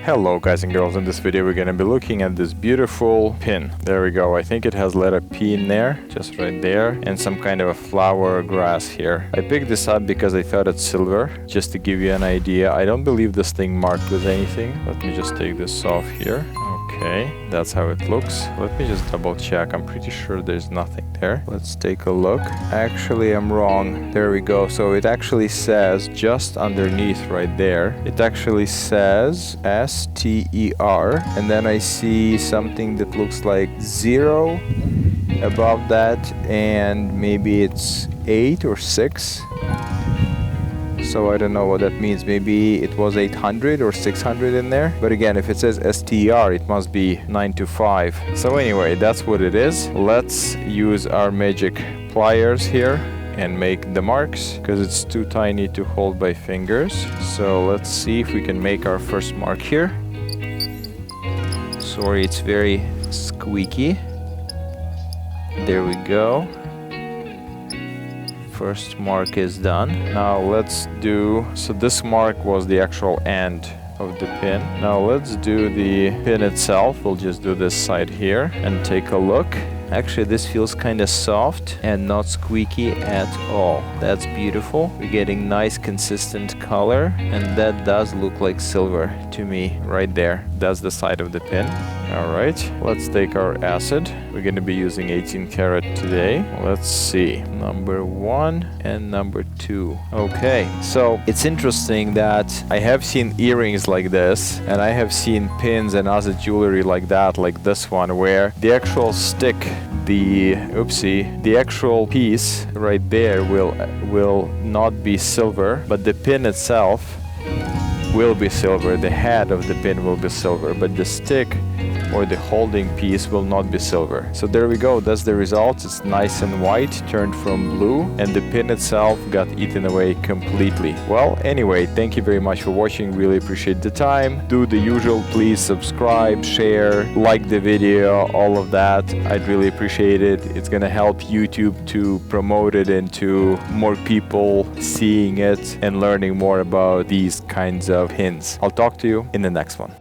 Hello guys and girls, in this video we're gonna be looking at this beautiful pin. There we go. I think it has letter P in there, just right there, and some kind of a flower or grass here. I picked this up because I thought it's silver, just to give you an idea. I don't believe this thing marked with anything. Let me just take this off here. Okay, that's how it looks. Let me just double check. I'm pretty sure there's nothing there. Let's take a look. Actually, I'm wrong. There we go. So it actually says just underneath right there. It actually says STER. And then I see something that looks like 0 above that. And maybe it's 8 or 6. So I don't know what that means. Maybe it was 800 or 600 in there. But again, if it says STR, it must be 925. So anyway, that's what it is. Let's use our magic pliers here and make the marks, because it's too tiny to hold by fingers. So let's see if we can make our first mark here. Sorry, it's very squeaky. There we go. First mark is done. Now let's do, so this mark was the actual end of the pin. Now let's do the pin itself. We'll just do this side here and take a look. Actually, this feels kind of soft and not squeaky at all. That's beautiful. We're getting nice consistent color, and that does look like silver to me right there. That's the side of the pin. All right, let's take our acid. We're going to be using 18 karat today. Let's see, number 1 and number 2. Okay, so it's interesting that I have seen earrings like this, and I have seen pins and other jewelry like that, like this one, where the actual stick, the actual piece right there will not be silver, but the pin itself will be silver. The head of the pin will be silver, but the stick or the holding piece will not be silver. So there we go, that's the result. It's nice and white, turned from blue, and the pin itself got eaten away completely. Well, anyway, thank you very much for watching. Really appreciate the time. Do the usual, please subscribe, share, like the video, all of that. I'd really appreciate it. It's gonna help YouTube to promote it into more people seeing it and learning more about these kinds of pins. I'll talk to you in the next one.